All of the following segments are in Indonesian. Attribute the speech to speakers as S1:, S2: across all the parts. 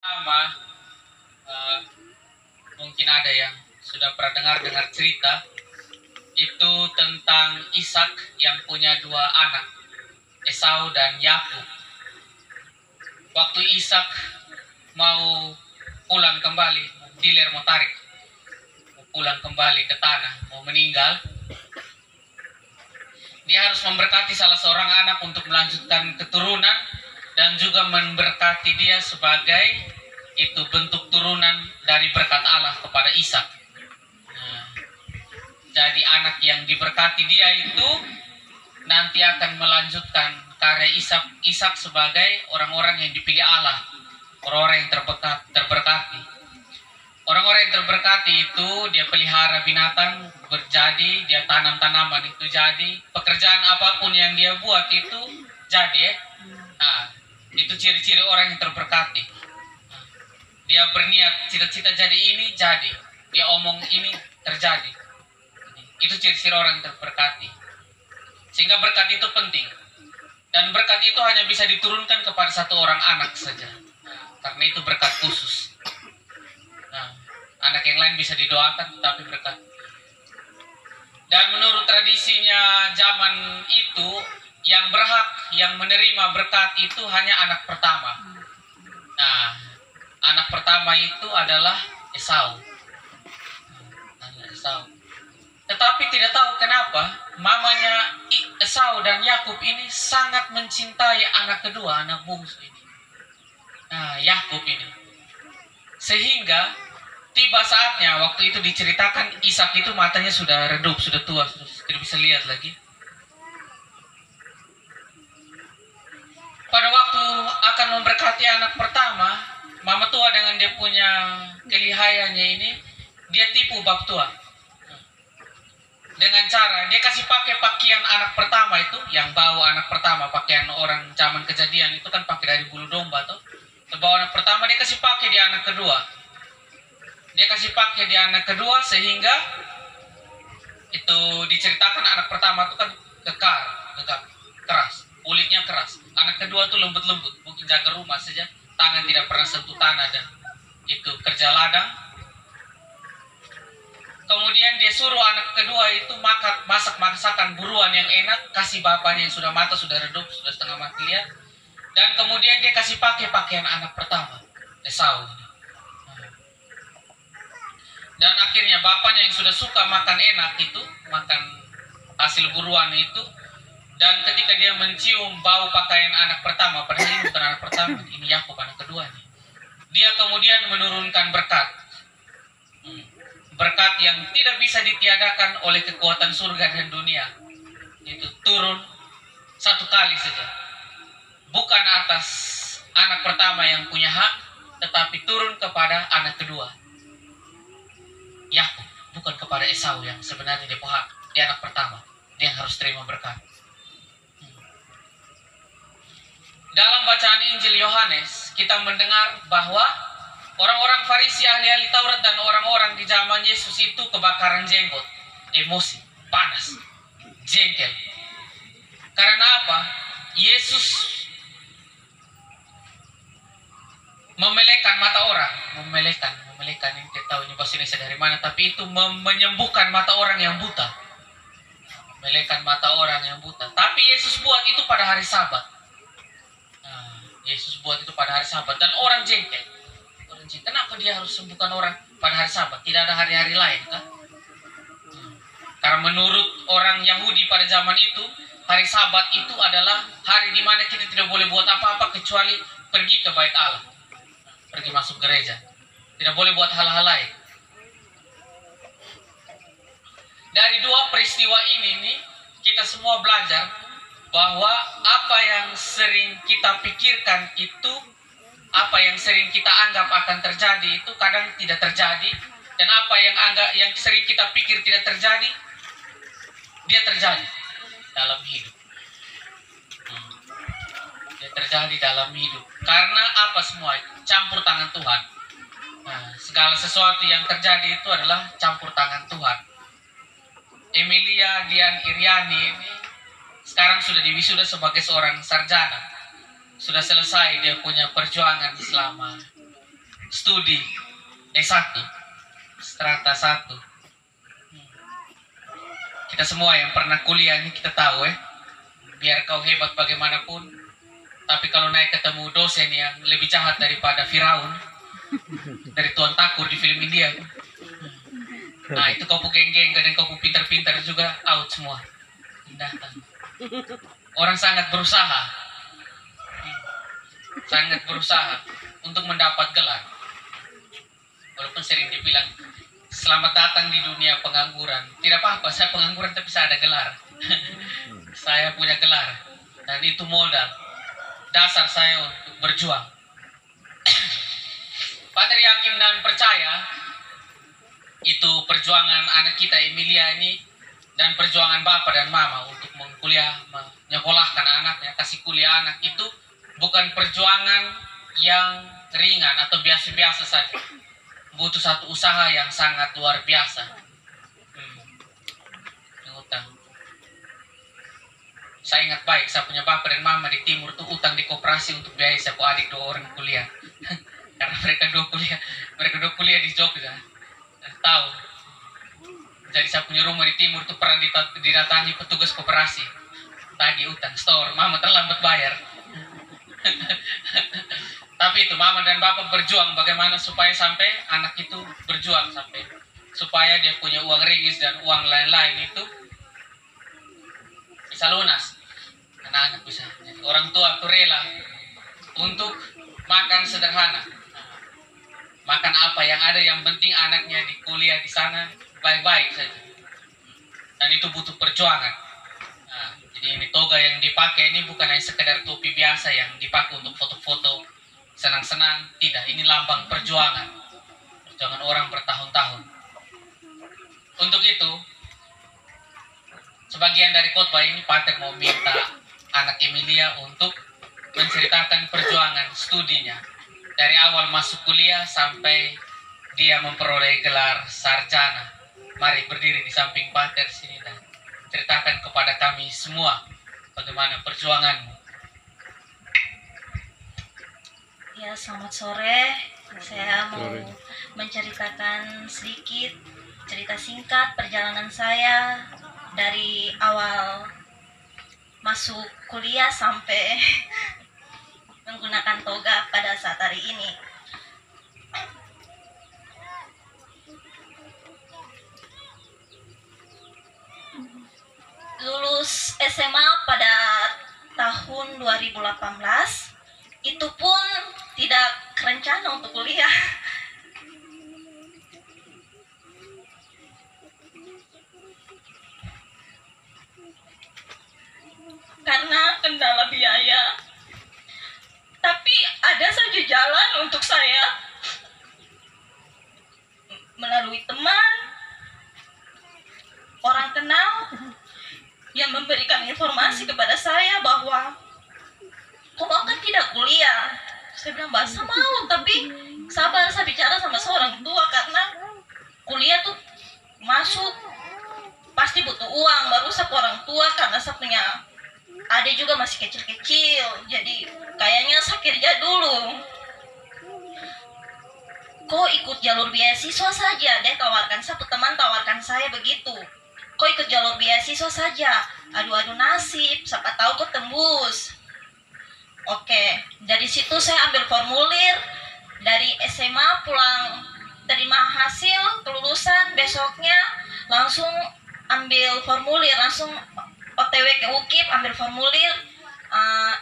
S1: Pertama, eh, mungkin ada yang sudah pernah dengar cerita itu tentang Ishak yang punya dua anak, Esau dan Yakub. Waktu Ishak mau pulang kembali, diler mau tarik, mau pulang kembali ke tanah, mau meninggal, dia harus memberkati salah seorang anak untuk melanjutkan keturunan dan juga memberkati dia sebagai itu bentuk turunan dari berkat Allah kepada Ishak. Nah, jadi anak yang diberkati dia itu nanti akan melanjutkan karya Ishak sebagai orang-orang yang dipilih Allah, orang-orang yang terberkati. Orang-orang yang terberkati itu dia pelihara binatang berjadi, dia tanam tanaman itu jadi, pekerjaan apapun yang dia buat itu jadi ya. Nah, itu ciri-ciri orang yang terberkati. Dia berniat cita-cita jadi ini jadi, dia omong ini terjadi. Itu ciri-ciri orang yang terberkati. Sehingga berkat itu penting. Dan berkat itu hanya bisa diturunkan kepada satu orang anak saja. Karena itu berkat khusus. Nah, anak yang lain bisa didoakan tetapi berkat. Dan menurut tradisinya zaman itu, yang berhak, yang menerima berkat itu hanya anak pertama. Nah, anak pertama itu adalah Esau. Esau. Tetapi tidak tahu kenapa mamanya Esau dan Yakub ini sangat mencintai anak kedua, anak bungsu ini. Nah, Yakub ini. Sehingga tiba saatnya waktu itu diceritakan Ishak itu matanya sudah redup, sudah tua, sudah tidak bisa lihat lagi. Pada waktu akan memberkati anak pertama, mama tua dengan dia punya kelihayannya ini, dia tipu bab tua. Dengan cara dia kasih pakai pakaian anak pertama itu, yang bawa anak pertama, pakaian orang zaman kejadian itu kan pakai dari bulu domba tuh. Bawa anak pertama dia kasih pakai di anak kedua. Dia kasih pakai di anak kedua sehingga itu diceritakan anak pertama itu kan kekar, keras, kulitnya keras. Anak kedua tuh lembut-lembut, mungkin jaga rumah saja, tangan tidak pernah sentuh tanah dan itu kerja ladang. Kemudian dia suruh anak kedua itu masak masakan buruan yang enak, kasih bapaknya yang sudah mata, sudah redup, sudah setengah mati lihat. Dan kemudian dia kasih pakai pakaian anak pertama, Esau. Dan akhirnya bapaknya yang sudah suka makan enak itu, makan hasil buruan itu, dan ketika dia mencium bau pakaian anak pertama, padahal ini bukan anak pertama, ini Yakub anak kedua. Dia kemudian menurunkan berkat. Berkat yang tidak bisa ditiadakan oleh kekuatan surga dan dunia. Itu turun satu kali saja. Bukan atas anak pertama yang punya hak, tetapi turun kepada anak kedua, Yakub, bukan kepada Esau yang sebenarnya dia punya hak. Dia anak pertama, dia yang harus terima berkat. Dalam bacaan Injil Yohanes, kita mendengar bahwa orang-orang Farisi, ahli-ahli Taurat, dan orang-orang di zaman Yesus itu kebakaran jenggot, emosi, panas, jengkel. Karena apa? Yesus memelekan mata orang, memelekan ini tidak tahu ini bahasa Indonesia dari mana, tapi itu menyembuhkan mata orang yang buta. Memelekan mata orang yang buta. Tapi Yesus buat itu pada hari Sabat. Yesus buat itu pada hari Sabat dan orang jengkel. Kenapa dia harus sembuhkan orang pada hari Sabat? Tidak ada hari-hari lain kan? Karena menurut orang Yahudi pada zaman itu, hari Sabat itu adalah hari di mana kita tidak boleh buat apa-apa kecuali pergi ke bait Allah, pergi masuk gereja, tidak boleh buat hal-hal lain. Dari dua peristiwa ini nih, kita semua belajar bahwa apa yang sering kita pikirkan itu, apa yang sering kita anggap akan terjadi itu kadang tidak terjadi, dan apa yang sering kita pikir tidak terjadi, dia terjadi dalam hidup. Dia terjadi dalam hidup. Karena apa semua itu? Campur tangan Tuhan. Nah, segala sesuatu yang terjadi itu adalah campur tangan Tuhan. Emilia Dian Iriani ini sekarang sudah diwisuda sebagai seorang sarjana. Sudah selesai dia punya perjuangan selama studi S1 strata 1. Kita semua yang pernah kuliah ini kita tahu biar kau hebat bagaimanapun, tapi kalau naik ketemu dosen yang lebih jahat daripada Firaun dari Tuan Takur di film India, nah itu kau geng-geng dan kau pintar-pintar juga out semua. Datang. Orang sangat berusaha untuk mendapat gelar, walaupun sering dibilang selamat datang di dunia pengangguran. Tidak apa-apa, saya pengangguran tapi saya ada gelar. Saya punya gelar dan itu modal dasar saya untuk berjuang. Pater yakin dan percaya itu perjuangan anak kita Emilia ini dan perjuangan bapak dan mama untuk menyekolahkan anaknya, kasih kuliah anak itu bukan perjuangan yang ringan atau biasa-biasa saja. Butuh satu usaha yang sangat luar biasa. Utang. Saya ingat baik, saya punya bapak dan mama di timur tuh utang di koperasi untuk biaya saya adik 2 orang kuliah. Karena mereka dua kuliah di Jogja. Dan tahu. Jadi saya punya rumah di timur tuh pernah didatangi petugas koperasi. Tadi utang store, mama terlambat bayar. Tapi itu mama dan bapak berjuang bagaimana supaya sampai anak itu berjuang sampai supaya dia punya uang ringis dan uang lain-lain itu bisa lunas. Anak-anak bisa. Jadi orang tua itu rela untuk makan sederhana, makan apa yang ada, yang penting anaknya di kuliah di sana baik-baik saja. Dan itu butuh perjuangan. Nah, jadi ini toga yang dipakai ini bukan hanya sekedar topi biasa yang dipakai untuk foto-foto senang-senang, tidak. Ini lambang perjuangan orang bertahun-tahun. Untuk itu, sebagian dari khotbah ini Pater mau minta anak Emilia untuk menceritakan perjuangan studinya dari awal masuk kuliah sampai dia memperoleh gelar sarjana. Mari berdiri di samping Pater sini dan ceritakan kepada kami semua bagaimana perjuanganmu.
S2: Ya, selamat sore. Saya mau menceritakan sedikit cerita singkat perjalanan saya dari awal masuk kuliah sampai menggunakan toga pada saat hari ini. Lulus SMA pada tahun 2018, itu pun tidak rencana untuk kuliah. Karena kendala biaya. Tapi ada saja jalan untuk saya melalui teman, orang kenal yang memberikan informasi kepada saya bahwa kok kan tidak kuliah. Saya bilang bahasa mau, tapi sabar, saya bicara sama seorang tua karena kuliah tuh masuk pasti butuh uang. Baru saya ke orang tua karena saya punya adik juga masih kecil-kecil, jadi kayaknya saya kerja dulu. Kok ikut jalur beasiswa saja, dia tawarkan, satu teman tawarkan saya begitu. Kok ikut jalur beasiswa saja, adu-adu nasib, siapa tahu kok tembus. Oke, dari situ saya ambil formulir, dari SMA pulang terima hasil kelulusan, besoknya langsung ambil formulir, langsung OTW ke UKIP, ambil formulir,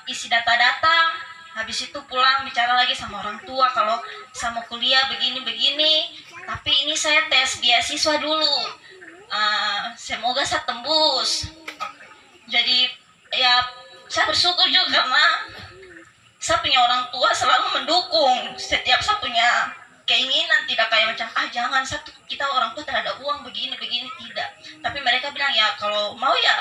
S2: isi data-data, habis itu pulang bicara lagi sama orang tua kalau saya mau kuliah begini-begini, tapi ini saya tes beasiswa dulu, semoga saya tembus. Jadi ya saya bersyukur juga karena saya punya orang tua selalu mendukung setiap saya punya keinginan, tidak kayak macam jangan kita orang tua tidak ada uang begini-begini, tidak. Tapi mereka bilang ya kalau mau ya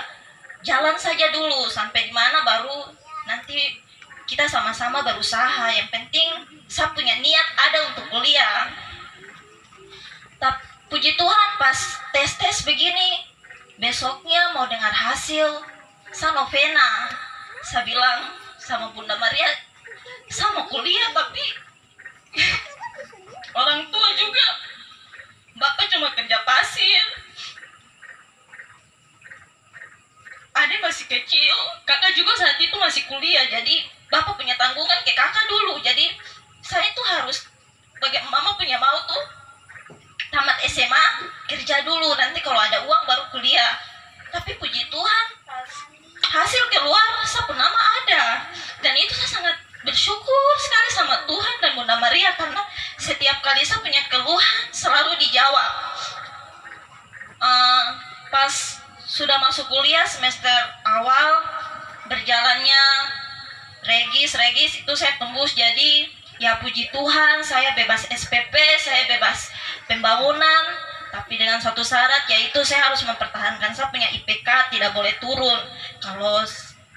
S2: jalan saja dulu sampai di mana baru nanti kita sama-sama berusaha. Yang penting saya punya niat ada untuk kuliah. Tapi puji Tuhan pas tes begini, besoknya mau dengar hasil, saya novena. Saya bilang sama Bunda Maria, saya mau kuliah tapi masih kuliah, jadi bapak punya tanggungan ke kakak dulu, jadi saya tuh harus mama punya mau tuh tamat SMA kerja dulu, nanti kalau ada uang baru kuliah. Tapi puji Tuhan hasil keluar sapu nama ada, dan itu saya sangat bersyukur sekali sama Tuhan dan Bunda Maria, karena setiap kali saya punya keluhan selalu dijawab. Pas sudah masuk kuliah semester awal berjalannya regis itu saya tembus, jadi ya puji Tuhan saya bebas SPP, saya bebas pembangunan, tapi dengan satu syarat, yaitu saya harus mempertahankan saya punya IPK tidak boleh turun. Kalau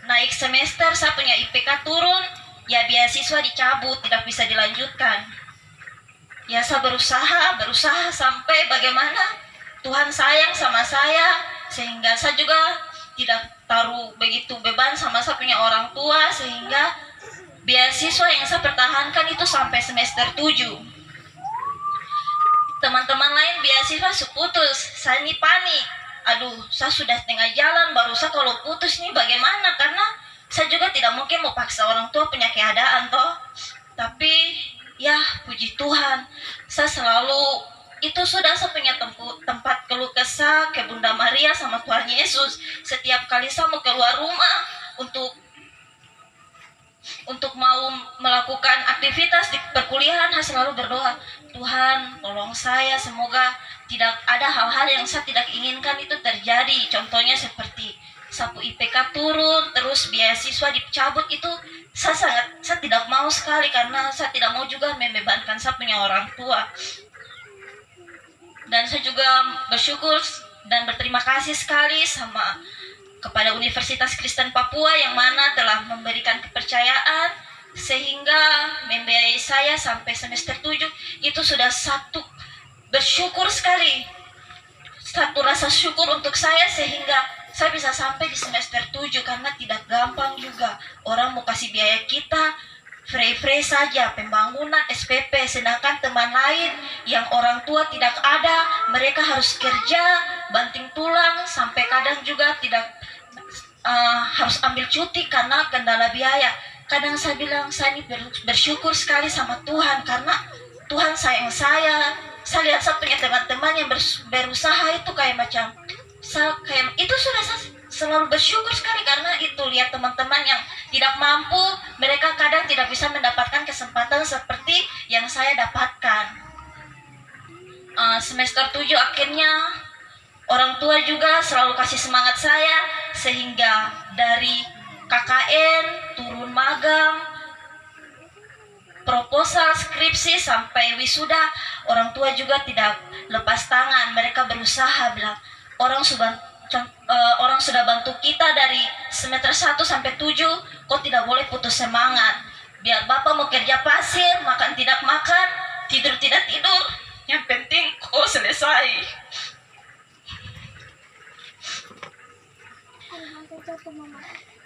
S2: naik semester saya punya IPK turun, ya beasiswa dicabut, tidak bisa dilanjutkan. Ya saya berusaha sampai bagaimana Tuhan sayang sama saya, sehingga saya juga tidak taruh begitu beban sama saya punya orang tua, sehingga beasiswa yang saya pertahankan itu sampai semester 7. Teman-teman lain beasiswa putus, saya ini panik. Aduh, saya sudah tengah jalan, baru saya kalau putus nih bagaimana? Karena saya juga tidak mungkin mau paksa orang tua punya keadaan toh. Tapi ya puji Tuhan, saya selalu itu sudah saya punya tempat keluh kesah ke Bunda Maria sama Tuhan Yesus. Setiap kali saya mau keluar rumah untuk mau melakukan aktivitas di perkuliahan, saya selalu berdoa, Tuhan tolong saya, semoga tidak ada hal-hal yang saya tidak inginkan itu terjadi. Contohnya seperti sapu IPK turun, terus beasiswa dicabut, itu saya tidak mau sekali, karena saya tidak mau juga membebankan saya punya orang tua. Dan saya juga bersyukur dan berterima kasih sekali kepada Universitas Kristen Papua yang mana telah memberikan kepercayaan sehingga membiayai saya sampai semester 7. Itu sudah satu bersyukur sekali, satu rasa syukur untuk saya, sehingga saya bisa sampai di semester 7, karena tidak gampang juga. Orang mau kasih biaya kita free saja, pembangunan, SPP, sedangkan teman lain yang orang tua tidak ada, mereka harus kerja, banting tulang, sampai kadang juga tidak harus ambil cuti karena kendala biaya. Kadang saya bilang, saya ini bersyukur sekali sama Tuhan, karena Tuhan sayang saya. Saya lihat saya punya teman-teman yang berusaha itu kayak itu sudah saya selalu bersyukur sekali, karena itu lihat teman-teman yang tidak mampu, mereka kadang tidak bisa mendapatkan kesempatan seperti yang saya dapatkan. Semester 7 akhirnya orang tua juga selalu kasih semangat saya, sehingga dari KKN, turun magang, proposal, skripsi, sampai wisuda, orang tua juga tidak lepas tangan. Mereka berusaha bilang, orang sudah bantu kita dari semester 1 sampai 7, kok tidak boleh putus semangat. Biar bapak mau kerja pasir, makan tidak makan, tidur tidak tidur, yang penting kok selesai.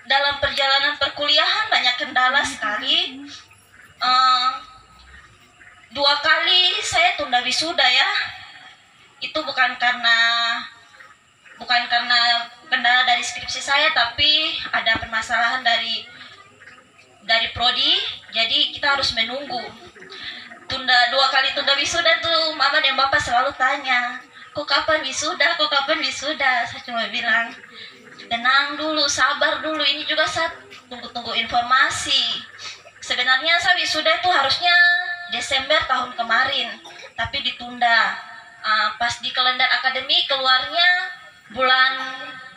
S2: Dalam perjalanan perkuliahan banyak kendala sekali. 2 kali saya tunda wisuda ya. Itu bukan karena kendala dari skripsi saya, tapi ada permasalahan dari prodi, jadi kita harus menunggu. 2 kali tunda wisuda tuh, mama dan bapak selalu tanya, kok kapan wisuda? Saya cuma bilang, tenang dulu, sabar dulu, ini juga saya tunggu informasi. Sebenarnya saya wisuda itu harusnya Desember tahun kemarin, tapi ditunda. Pas di kalender akademik keluarnya bulan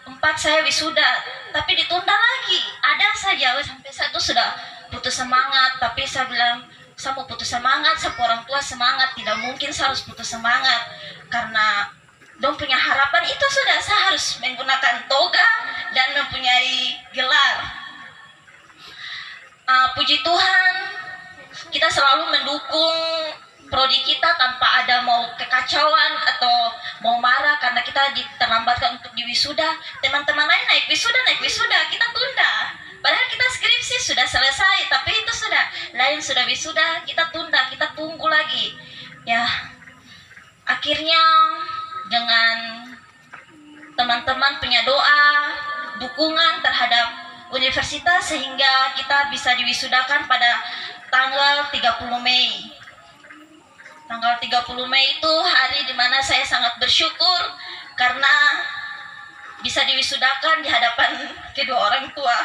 S2: 4 saya wisuda, tapi ditunda lagi. Ada saja, sampai saya tuh sudah putus semangat, tapi saya bilang, saya mau putus semangat, saya orang tua semangat, tidak mungkin saya harus putus semangat, karena dong punya harapan itu sudah, saya harus menggunakan toga dan mempunyai gelar. Puji Tuhan, kita selalu mendukung prodi kita tanpa ada mau kekacauan atau mau marah karena kita terlambatkan untuk diwisuda. Teman-teman lain naik wisuda, kita tunda. Padahal kita skripsi sudah selesai, tapi itu lain sudah wisuda, kita tunda, kita tunggu lagi. Ya, akhirnya dengan teman-teman punya doa, dukungan terhadap universitas sehingga kita bisa diwisudakan pada tanggal 30 Mei. Tanggal 30 Mei itu hari dimana saya sangat bersyukur karena bisa diwisudakan di hadapan kedua orang tua.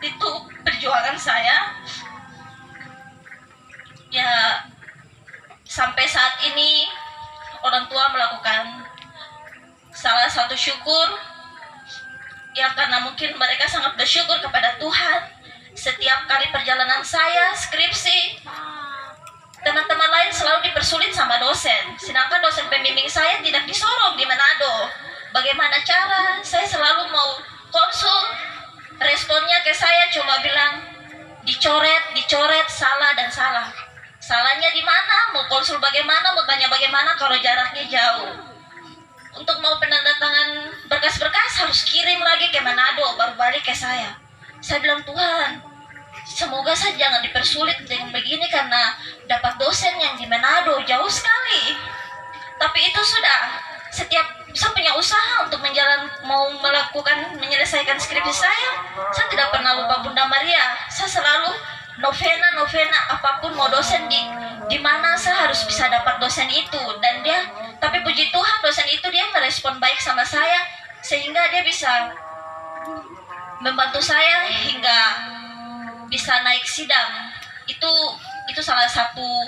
S2: Itu perjuangan saya. Ya, sampai saat ini orang tua melakukan salah satu syukur. Ya, karena mungkin mereka sangat bersyukur kepada Tuhan. Setiap kali perjalanan saya skripsi, teman-teman lain selalu dipersulit sama dosen, sedangkan dosen pembimbing saya tidak disorong di Manado. Bagaimana cara? Saya selalu mau konsul, responnya ke saya cuma bilang dicoret, salah dan salah. Salahnya di mana? Mau konsul bagaimana? Mau tanya bagaimana kalau jaraknya jauh? Untuk mau penandatangan berkas-berkas harus kirim lagi ke Manado, baru balik ke saya. Saya bilang, Tuhan, semoga saya jangan dipersulit dengan begini karena dapat dosen yang di Manado jauh sekali. Tapi itu sudah, setiap saya punya usaha untuk menyelesaikan skripsi saya tidak pernah lupa Bunda Maria. Saya selalu novena, apapun mau dosen di mana saya harus bisa dapat dosen itu. Dan tapi puji Tuhan dosen itu dia merespon baik sama saya sehingga dia bisa membantu saya hingga bisa naik sidang. Itu salah satu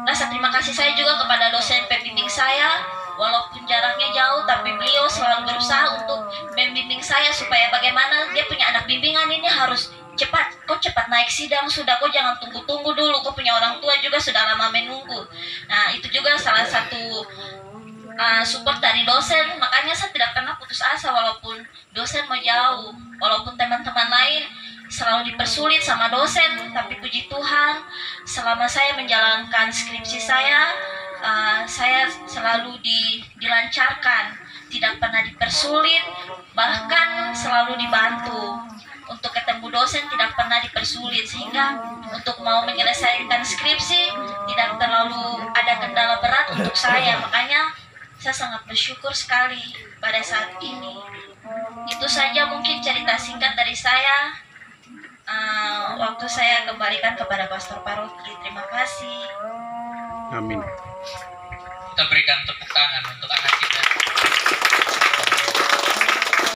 S2: rasa terima kasih saya juga kepada dosen pembimbing saya. Walaupun jaraknya jauh, tapi beliau selalu berusaha untuk membimbing saya supaya bagaimana dia punya anak bimbingan ini harus cepat. Kau cepat naik sidang sudah, kau jangan tunggu-tunggu dulu. Kau punya orang tua juga sudah lama menunggu. Nah, itu juga salah satu support dari dosen. Makanya saya tidak pernah putus asa walaupun dosen mau jauh, walaupun teman-teman lain selalu dipersulit sama dosen. Tapi puji Tuhan, selama saya menjalankan skripsi saya selalu dilancarkan, tidak pernah dipersulit, bahkan selalu dibantu. Untuk ketemu dosen tidak pernah dipersulit, sehingga untuk mau menyelesaikan skripsi tidak terlalu ada kendala berat untuk saya. Makanya saya sangat bersyukur sekali pada saat ini. Itu saja mungkin cerita singkat dari saya. Waktu saya kembalikan kepada Pastor Paroki. Terima kasih.
S3: Amin.
S1: Kita berikan tepuk tangan untuk anak kita.